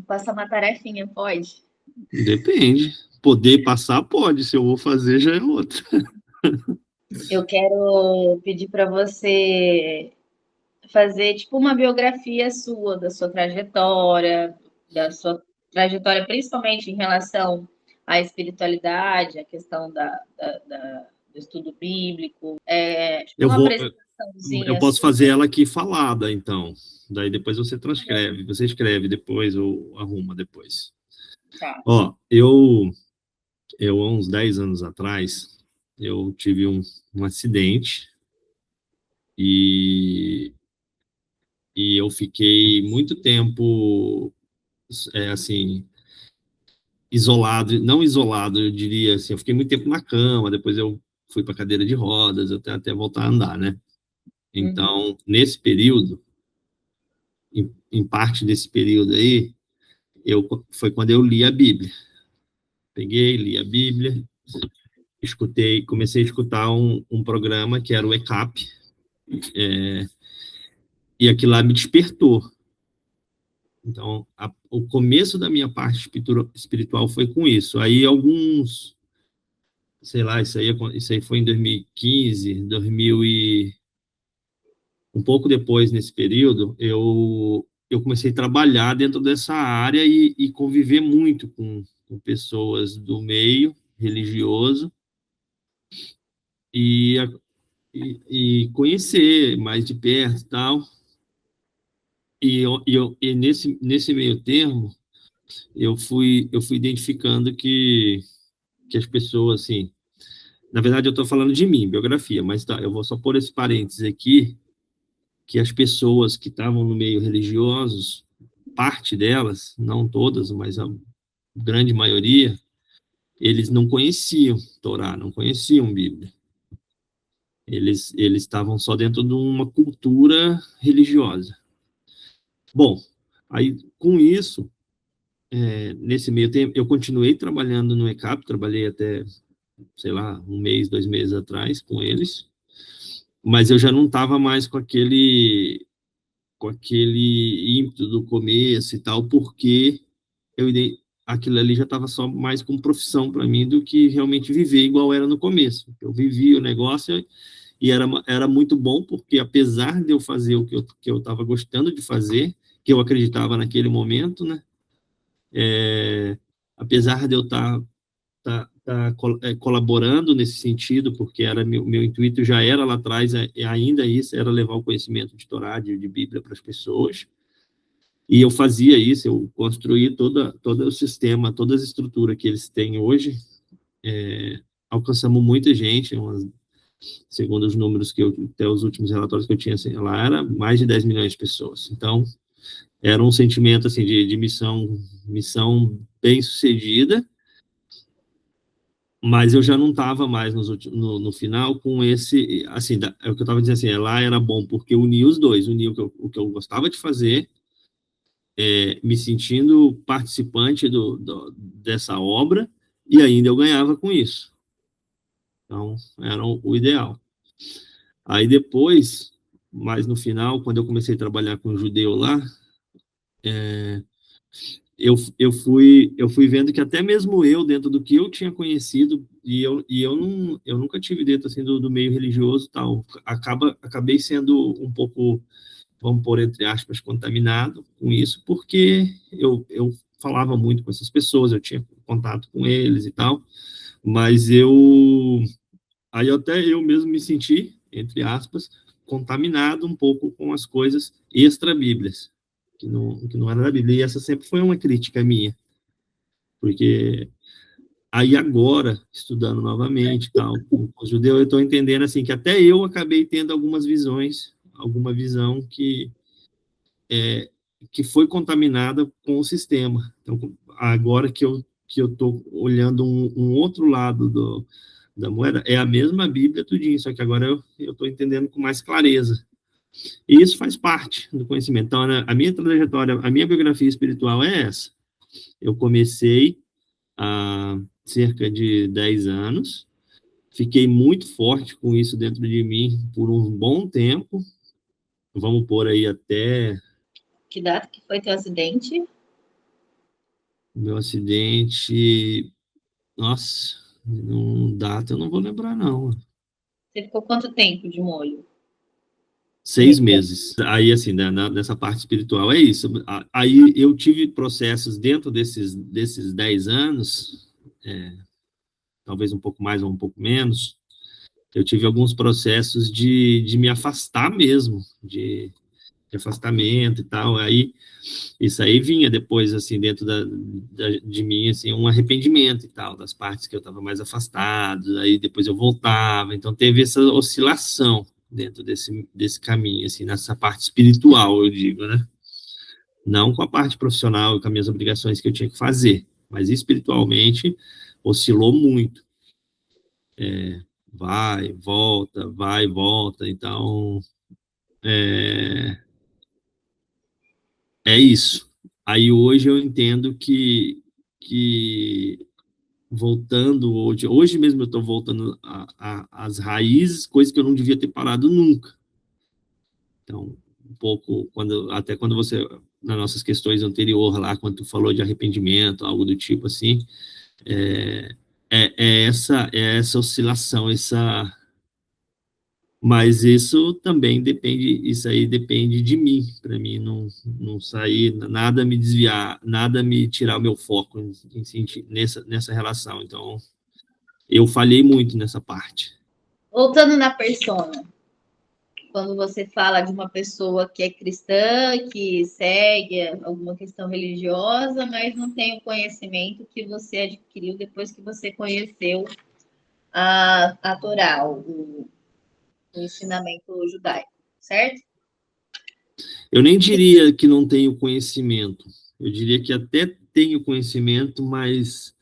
Passar uma tarefinha, pode? Depende. Poder passar, pode. Se eu vou fazer, já é outra. Eu quero pedir para você fazer tipo uma biografia sua, da sua trajetória principalmente em relação à espiritualidade, à questão do estudo bíblico, tipo Eu uma vou, eu apresentaçãozinha posso sua. fazer ela aqui falada, então. Daí depois você transcreve. Você escreve depois ou arruma depois. Tá. Ó, há uns 10 anos atrás, eu tive um acidente e, e eu fiquei muito tempo, assim, isolado, não isolado, eu diria assim, eu fiquei muito tempo na cama, depois eu fui para cadeira de rodas, até voltar a andar, né? Uhum. Então, nesse período, em parte desse período aí, foi quando eu li a Bíblia. Peguei, li a Bíblia, comecei a escutar um programa que era o ECAP, e aquilo lá me despertou. Então, o começo da minha parte espiritual foi com isso. Aí sei lá, isso aí foi em 2015, 2000 um pouco depois, nesse período, eu comecei a trabalhar dentro dessa área e conviver muito com pessoas do meio religioso e, e conhecer mais de perto e tal. E nesse meio termo, eu fui identificando que as pessoas, assim, na verdade eu estou falando de mim, biografia, mas tá, eu vou só pôr esse parênteses aqui, que as pessoas que estavam no meio religiosos, parte delas, não todas, mas a grande maioria, eles não conheciam Torá, não conheciam Bíblia. Eles estavam só dentro de uma cultura religiosa. Bom, aí com isso, nesse meio tempo, eu continuei trabalhando no ECAP, trabalhei até, sei lá, um mês, 2 meses atrás com eles, mas eu já não estava mais com aquele ímpeto do começo e tal, porque eu aquilo ali já estava só mais como profissão para mim do que realmente viver igual era no começo. Eu vivia o negócio e era muito bom, porque apesar de eu fazer o que eu estava gostando de fazer, que eu acreditava naquele momento, né? Apesar de eu estar colaborando nesse sentido, porque era meu intuito já era lá atrás, e ainda isso, era levar o conhecimento de Torá, de Bíblia para as pessoas. E eu fazia isso, eu construí todo o sistema, toda a estrutura que eles têm hoje. Alcançamos muita gente, segundo os números até os últimos relatórios que eu tinha, assim, lá era mais de 10 milhões de pessoas. Então, era um sentimento assim de missão bem sucedida, mas eu já não estava mais no final com esse, assim, é o que eu estava dizendo assim, lá era bom porque unia os dois, unia o que eu gostava de fazer, me sentindo participante dessa obra, e ainda eu ganhava com isso. Então, era o ideal. Aí depois, mais no final, quando eu comecei a trabalhar com um judeu lá, eu fui vendo que até mesmo eu, dentro do que eu tinha conhecido, eu nunca tive dentro assim, do meio religioso tal, acabei sendo um pouco, vamos pôr entre aspas, contaminado com isso, porque eu falava muito com essas pessoas, eu tinha contato com eles e tal, mas aí até eu mesmo me senti, entre aspas, contaminado um pouco com as coisas extra-bíblias, que não era da Bíblia. E essa sempre foi uma crítica minha, porque aí agora, estudando novamente, tal, com o judeu, eu estou entendendo assim que até eu acabei tendo alguma visão que foi contaminada com o sistema. Então, agora que eu estou olhando um outro lado da moeda, é a mesma Bíblia, tudinho, só que agora eu estou entendendo com mais clareza. E isso faz parte do conhecimento. Então, né, a minha trajetória, a minha biografia espiritual é essa. Eu comecei há cerca de 10 anos, fiquei muito forte com isso dentro de mim por um bom tempo, vamos pôr aí até Que data que foi teu acidente? Meu acidente, nossa, não data eu não vou lembrar, não. Você ficou quanto tempo de molho? De 6 recuperação? meses. Aí, assim, nessa parte espiritual é isso. Aí eu tive processos dentro desses 10 anos, talvez um pouco mais ou um pouco menos, eu tive alguns processos de me afastar mesmo, de afastamento e tal. Aí, isso aí vinha depois, assim, dentro de mim, assim, um arrependimento e tal, das partes que eu estava mais afastado, aí depois eu voltava. Então, teve essa oscilação dentro desse caminho, assim, nessa parte espiritual, eu digo, né? Não com a parte profissional e com as minhas obrigações que eu tinha que fazer, mas espiritualmente oscilou muito. Vai, volta. Então, é, é isso. Aí hoje eu entendo que voltando, hoje mesmo eu estou voltando às raízes, coisas que eu não devia ter parado nunca. Então, um pouco, até quando você, nas nossas questões anteriores lá, quando tu falou de arrependimento, algo do tipo assim, é, é essa oscilação, mas isso também depende, isso aí depende de mim, para mim não sair, nada me desviar, nada me tirar o meu foco nessa relação. Então, eu falhei muito nessa parte. Voltando na persona, quando você fala de uma pessoa que é cristã, que segue alguma questão religiosa, mas não tem o conhecimento que você adquiriu depois que você conheceu a Torá, o ensinamento judaico, certo? Eu nem diria que não tenho conhecimento, eu diria que até tenho conhecimento, mas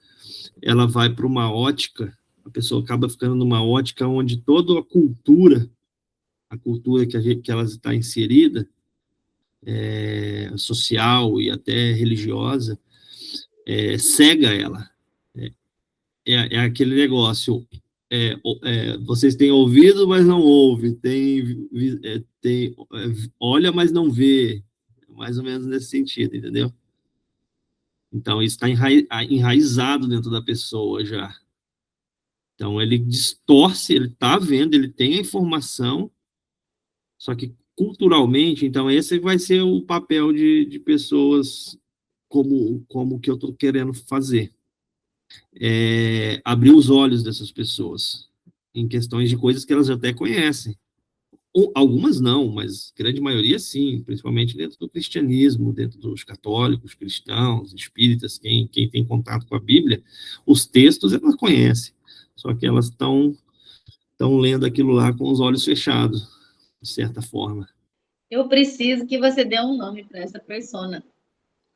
ela vai para uma ótica, a pessoa acaba ficando numa ótica onde toda a cultura que ela está inserida, social e até religiosa, cega ela. É aquele negócio, vocês têm ouvido, mas não ouve, olha, mas não vê, mais ou menos nesse sentido, entendeu? Então, isso está enraizado dentro da pessoa já. Então, ele distorce, ele está vendo, ele tem a informação, só que culturalmente, então, esse vai ser o papel de pessoas como que eu estou querendo fazer. Abrir os olhos dessas pessoas em questões de coisas que elas até conhecem. Algumas não, mas grande maioria sim, principalmente dentro do cristianismo, dentro dos católicos, cristãos, espíritas, quem tem contato com a Bíblia, os textos elas conhecem, só que elas estão lendo aquilo lá com os olhos fechados, de certa forma. Eu preciso que você dê um nome para essa persona.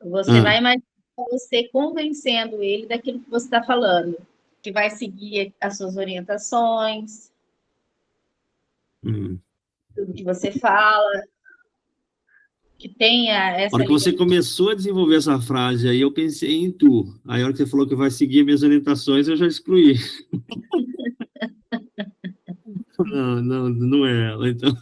Você Ah, vai imaginar você convencendo ele daquilo que você está falando, que vai seguir as suas orientações, hum. tudo que você fala, que tenha A hora essa que você ligação. começou a desenvolver essa frase aí, eu pensei em tu. Aí a hora que você falou que vai seguir minhas orientações, eu já excluí. Não, não é ela, então.